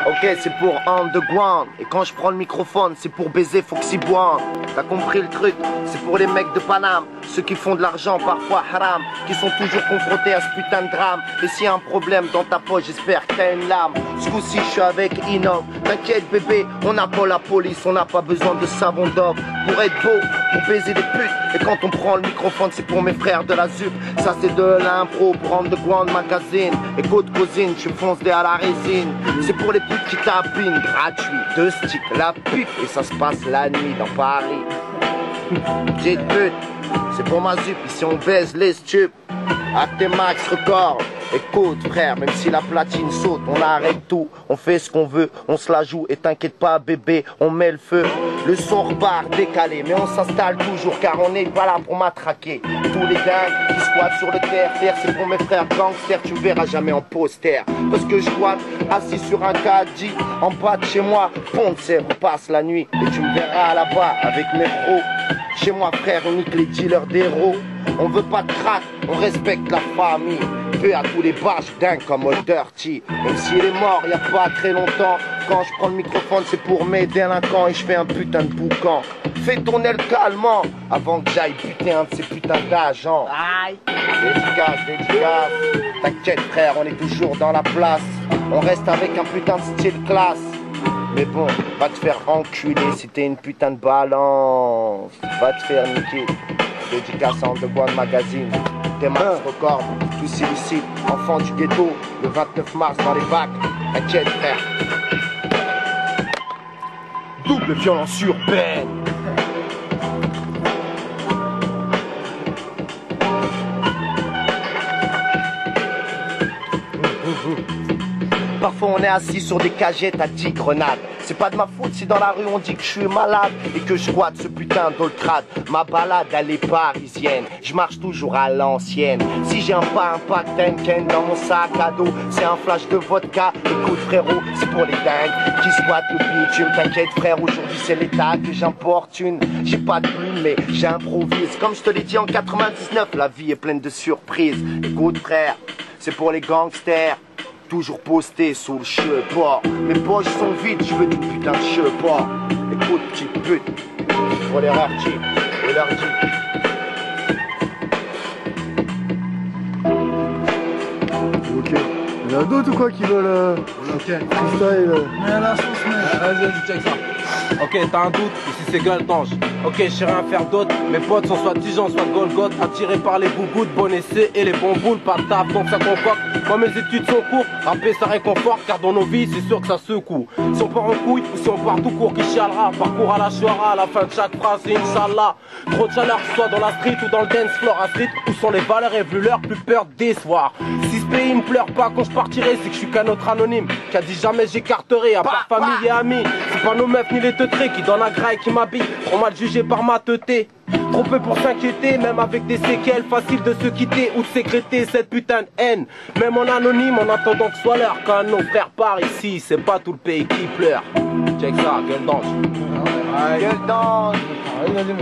Ok, c'est pour underground. Et quand je prends le microphone, c'est pour baiser, faut que s'y boire. T'as compris le truc? C'est pour les mecs de Paname, ceux qui font de l'argent parfois haram, qui sont toujours confrontés à ce putain de drame. Et s'il y a un problème dans ta poche, j'espère que t'as une larme. Ce coup-ci, je suis avec Ino. T'inquiète bébé, on n'a pas la police, on n'a pas besoin de savon d'homme pour être beau, pour baiser des putes. Et quand on prend le microphone, c'est pour mes frères de la ZUP. Ça c'est de l'impro pour Underground Magazine. Écoute cousine, je fonce à la résine. C'est pour les putes qui tapinent, gratuit, 2 sticks, la pute. Et ça se passe la nuit dans Paris. Petite pute, c'est pour ma ZUP, ici on baise les stupes. Acte Max Record. Écoute frère, même si la platine saute, on arrête tout, on fait ce qu'on veut, on se la joue et t'inquiète pas bébé, on met le feu. Le son repart décalé, mais on s'installe toujours car on n'est pas là pour matraquer. Tous les dingues qui squattent sur le terre, c'est pour mes frères gangsters, tu me verras jamais en poster. Parce que je squatte assis sur un caddie, en bas de chez moi, Ponce repasse la nuit. Et tu me verras là-bas avec mes pros. Chez moi frère, on nique les dealers d'héros. On veut pas de crack, on respecte la famille. Peu à tous les bâches dingues comme Old Dirty. Même s'il est mort il y a pas très longtemps. Quand je prends le microphone c'est pour mes délinquants. Et je fais un putain de boucan. Fais tourner le calmant avant que j'aille buter un de ces putains d'agents. Aïe. Dédicace. T'inquiète frère, on est toujours dans la place. On reste avec un putain de style classe. Mais bon, va te faire enculer si t'es une putain de balance. Va te faire niquer. Dédicace à Underground Magazine. T'es Max Record, tous illicites, enfants du ghetto, le 29 mars dans les bacs. T'inquiète frère. Double violence urbaine. Parfois on est assis sur des cagettes à 10 grenades. C'est pas de ma faute si dans la rue on dit que je suis malade et que je squatte ce putain d'oltrade. Ma balade elle est parisienne, je marche toujours à l'ancienne. Si j'ai un pack Tenken dans mon sac à dos, c'est un flash de vodka. Écoute frérot, c'est pour les dingues qui squattent le bitume. T'inquiète frère, aujourd'hui c'est l'état que j'importune. J'ai pas de plume mais j'improvise. Comme je te l'ai dit en 99, la vie est pleine de surprises. Écoute frère, c'est pour les gangsters. Toujours posté sous le cheveux. Mes poches sont vides, je veux du putain de cheveux. Écoute petite pute, pour les rartis et leur dit. Ok. Il y en a d'autres ou quoi qui veulent freestyle Mais la sauce, mec. Vas-y, check ça. Ok, t'as un doute, ici c'est Gueuletange. Ok, je sais rien faire d'autre. Mes potes sont soit Dijon, soit Golgoth. Attirés par les bougouttes, bon essai et les bons boules. Pas de taf, donc ça concocte. Moi mes études sont courtes, rapper ça réconforte. Car dans nos vies, c'est sûr que ça secoue. Si on part en couille ou si on part tout court, qui chialera. Parcours à la Shoara, à la fin de chaque phrase, c'est Inch'Allah. Trop de chaleur, que ce soit dans la street ou dans le dance floor. À street, où sont les valeurs et vu l'heure, plus peur de décevoir. Si ce pays me pleure pas quand je partirai, c'est que je suis qu'un autre anonyme. Qui a dit jamais j'écarterai, à part famille et amis. C'est pas nos meufs ni les teutrés qui donnent la graille qui m'habille. Trop mal jugé par ma teuté. Trop peu pour s'inquiéter, même avec des séquelles. Facile de se quitter ou de sécréter cette putain de haine. Même en anonyme, en attendant que soit l'heure. Quand nos frères partent ici, c'est pas tout le pays qui pleure. Check ça, gueule d'ange. Gueule d'ange.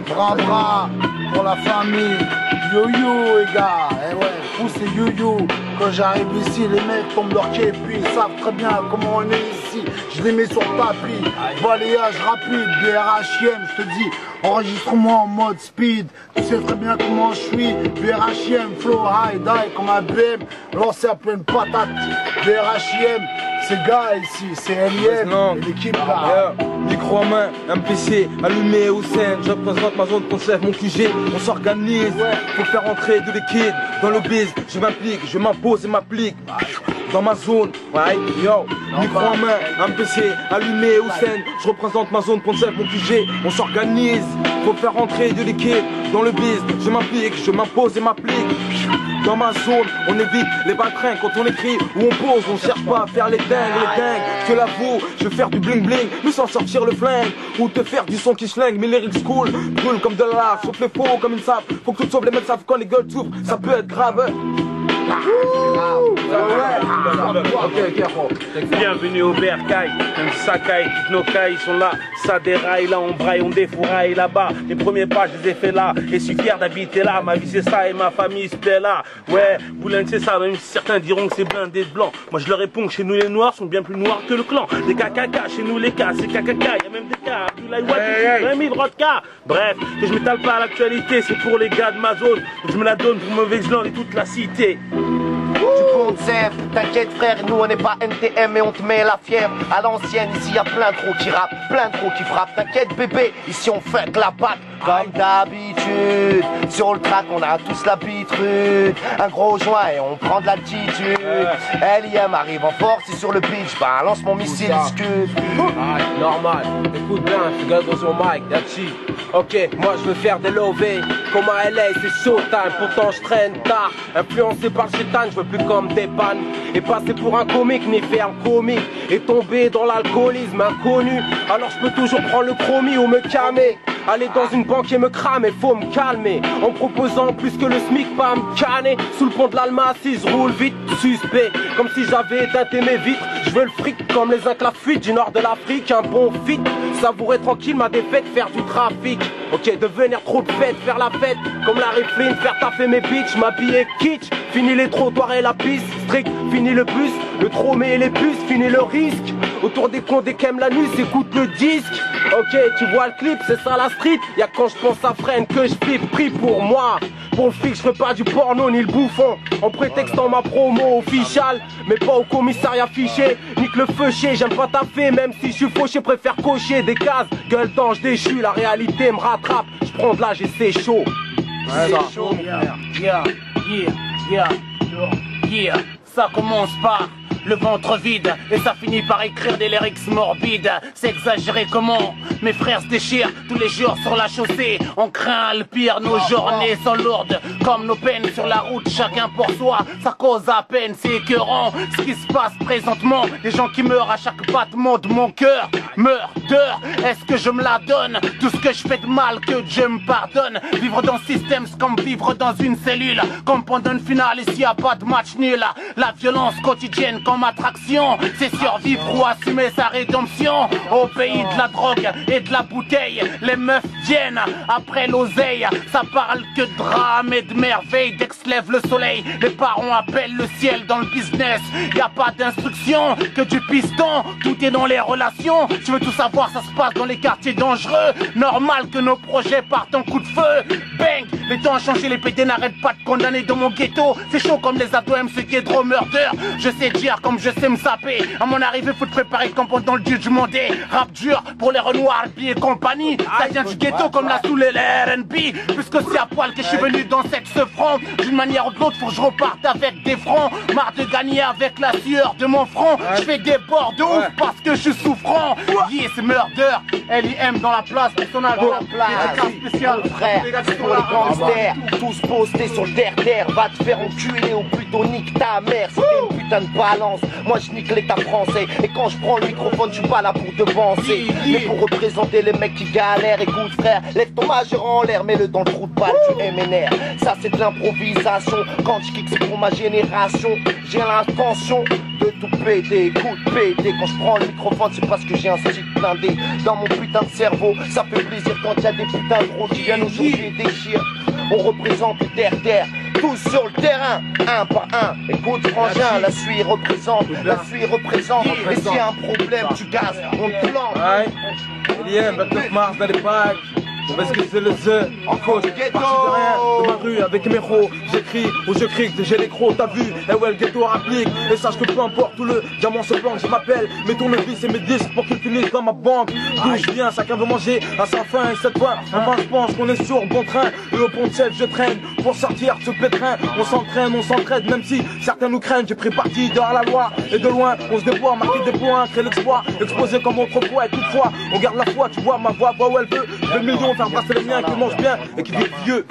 Bras bras pour la famille. Yo-yo les gars. Eh ouais, pousse et yo-yo. Quand j'arrive ici, les mecs tombent leur pied et puis ils savent très bien comment on est ici. Je les mets sur tapis, balayage rapide, BRHM, je te dis, enregistre-moi en mode speed. Tu sais très bien comment je suis, BRHM, flow high, die comme un BM, lancé à pleine patate. BRHM, c'est gars ici, c'est LIM, l'équipe là. Micro en main, un PC allumé au sein. Je représente ma zone, conserve mon QG. On s'organise, faut faire entrer de liquide dans le biz. Je m'implique, je m'impose et m'applique. Dans ma zone, ouais, yo, micro en main, un PC allumé au sein. Je représente ma zone, conserve mon QG. On s'organise, faut faire entrer de liquide dans le biz. Je m'implique, je m'impose et m'applique. Dans ma zone, on évite les baltrins quand on écrit ou on pose, on cherche pas à faire les dingues, je te l'avoue, je veux faire du bling bling, mais sans sortir le flingue, ou te faire du son qui schlingue, mais les lyrics cool, brûle comme de l'art, sauf les faux comme une sape, faut que tout sauve, les mecs savent quand les gueules s'ouvrent, ça peut être grave. Bienvenue au Bercail, même si ça caille, toutes nos cailles sont là, ça déraille, là on braille, on défouraille là-bas. Les premiers pas je les ai fait là, et je suis fier d'habiter là, ma vie c'est ça et ma famille se plaît là. Ouais, Boulogne c'est ça, même si certains diront que c'est blindé de blanc. Moi je leur réponds que chez nous les noirs sont bien plus noirs que le clan. Les KKK, chez nous les cas, c'est KKK, y'a même des cas, Abdoulaye Wade, Rémi Brodka. Bref, que je m'étale pas à l'actualité, c'est pour les gars de ma zone, je me la donne pour mauvais Land et toute la cité. Tu comptes Sèvres, t'inquiète frère, nous on n'est pas NTM et on te met la fièvre. À l'ancienne, ici y a plein de gros qui rappent, plein de gros qui frappent. T'inquiète bébé, ici on fait la patte. Comme d'habitude, sur le track on a tous l'habitude. Un gros joint et on prend de l'altitude. LIM arrive en force et sur le beach, balance mon missile, discute. Normal, écoute bien, je garde dans son mic, that's it. Ok, moi je veux faire des lovés, comme à LA c'est showtime, pourtant je traîne tard. Influencé par le chétan, je veux plus comme des pannes. Et passer pour un comique, ni faire un comique. Et tomber dans l'alcoolisme inconnu. Alors je peux toujours prendre le chromie ou me calmer. Aller dans une banque et me cramer, faut me calmer. En proposant plus que le SMIC, pas me canner. Sous le pont de l'Alma, si je roule vite, suspect. Comme si j'avais éteinté mes vitres. Je veux le fric comme les Incas, la fuite du nord de l'Afrique. Un bon fit, savourer tranquille ma défaite, faire du trafic. Ok, devenir trop de fête, faire la fête. Comme Larry Flynn, faire taffer mes bitches, m'habiller kitsch. Fini les trottoirs et la piste, strict, fini le bus. Le tromé et les puces, fini le risque. Autour des cons des qu'aiment la nuit, écoute le disque. Ok, tu vois le clip, c'est ça la street. Y'a quand je pense à Fren que je flippe, pris pour moi. Pour le fric, je fais pas du porno ni le bouffon. En prétextant ma promo officiale, mais pas au commissariat fiché. Nique le feuché, j'aime pas taffer, même si je suis fauché, préfère cocher des cases. Gueule d'ange déchu, la réalité me rattrape. Je prends de l'âge et c'est chaud. C'est chaud, yeah. Ça commence par le ventre vide et ça finit par écrire des lyrics morbides. C'est exagéré comment mes frères se déchirent tous les jours sur la chaussée. On craint le pire, nos journées sont lourdes comme nos peines sur la route, chacun pour soi. Ça cause à peine, c'est écœurant ce qui se passe présentement. Des gens qui meurent à chaque battement de mon cœur. Meurtre, est-ce que je me la donne? Tout ce que je fais de mal, que Dieu me pardonne. Vivre dans ce système, c'est comme vivre dans une cellule. Comme pendant une finale, ici y a pas de match nul. La violence quotidienne comme attraction, c'est survivre ou assumer sa rédemption. Au pays de la drogue et de la bouteille, les meufs viennent après l'oseille. Ça parle que de drame et de merveille. Dès que se lève le soleil, les parents appellent le ciel dans le business. Y a pas d'instruction, que du piston. Tout est dans les relations. Tu veux tout savoir, ça se passe dans les quartiers dangereux. Normal que nos projets partent en coup de feu. Bang, les temps ont changé, les PD n'arrêtent pas de condamner dans mon ghetto. C'est chaud comme les ados MC qui est trop murder. Je sais dire comme je sais me saper. À mon arrivée, faut te préparer comme pendant le jugement day. Rap dur pour les Renoirs, et compagnie. Ça vient du ghetto comme la soul et les R&B. Puisque c'est à poil que je suis venu dans cette ce front. D'une manière ou de l'autre, faut que je reparte avec des francs. Marre de gagner avec la sueur de mon front. Je fais des bords de ouf parce que je suis souffrant. Yeah, c'est murder. LIM dans la place, son album. Spécial. Frère, c'est pour les gangsters, tous postés sur le terre-terre. Va te faire enculer ou plutôt nique ta mère. Si t'es une putain de balance, moi je nique l'état français. Et quand je prends le microphone, je suis pas là pour devancer, mais pour représenter les mecs qui galèrent. Écoute frère, lève ton majeur en l'air, mets-le dans le trou de balle du MNR. Ça c'est de l'improvisation, quand je kick c'est pour ma génération. J'ai l'intention de tout péter, écoute péter. Quand je prends le microphone, c'est parce que j'ai un style blindé dans mon putain de cerveau. Ça fait plaisir quand y a des putains de gros qui viennent aujourd'hui et déchirent. On représente le terre-terre, tous sur le terrain, un par un. Écoute frangin, la suie représente, la suie représente. Et s'il y a un problème, tu gazes, on te plante. Ouais, LIM, 29 mars dans les packs. Parce que c'est le The, en cause, parti de rien, de ma rue avec mes ros. J'écris ou je crie, j'ai les crocs, t'as vu? Eh ouais, le ghetto rapplique. Et sache que peu importe où le diamant se planque, je m'appelle mes tournevis et mes disques pour qu'ils finissent dans ma banque. D'où je viens, chacun veut manger à sa faim. Et cette fois, enfin, je pense qu'on est sur le bon train. Et au pont de chef, je traîne pour sortir ce pétrin. On s'entraîne, on s'entraide, même si certains nous craignent. J'ai pris parti dehors la loi et de loin, on se déboire, marquer des points, créer l'exploit, exposé comme autrefois. Et toutefois, on garde la foi, tu vois, ma voix, où elle veut. 2 millions, faire passer les miens qui mangent bien et qui vivent vieux.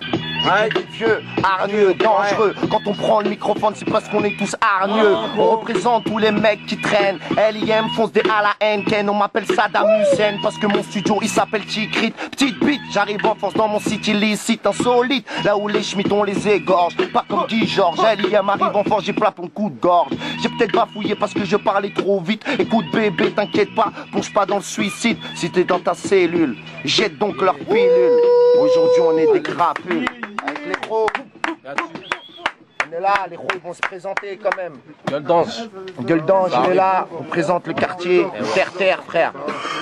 Et des vieux, hargneux, dangereux. Quand on prend le microphone, c'est parce qu'on est tous hargneux. On représente tous les mecs qui traînent. LIM fonce des à la haine. Ken, on m'appelle Saddam Hussein parce que mon studio il s'appelle Chikrit. Petite bite, j'arrive en force dans mon site illicite, insolite. Là où les schmitts on les égorge. Pas comme Guy Georges. LIM arrive en force, j'ai plat pour le coup de gorge. J'ai peut-être bafouillé parce que je parlais trop vite. Écoute bébé, t'inquiète pas, plonge pas dans le suicide. Si t'es dans ta cellule, jette donc leur pilule. Aujourd'hui on est des crapules. Avec les pros. On est là, les pros vont se présenter quand même. Gueule d'ange. Gueule d'ange, il est là. On présente le quartier. Terre, frère.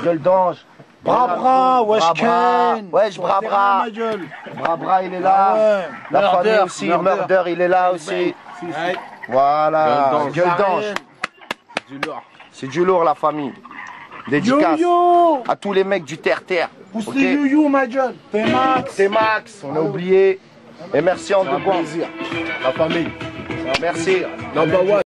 Gueule d'ange. Bra, wesh Ken. Wesh, Bra. Bra, il est là. La famille aussi, Murder, il est là aussi. Voilà, gueule d'ange. C'est du lourd la famille. Dédicace à tous les mecs du terre. Pousse les you-you, ma gueule. C'est Max, on a oublié. Et merci en deux points. La famille. Merci. Number one.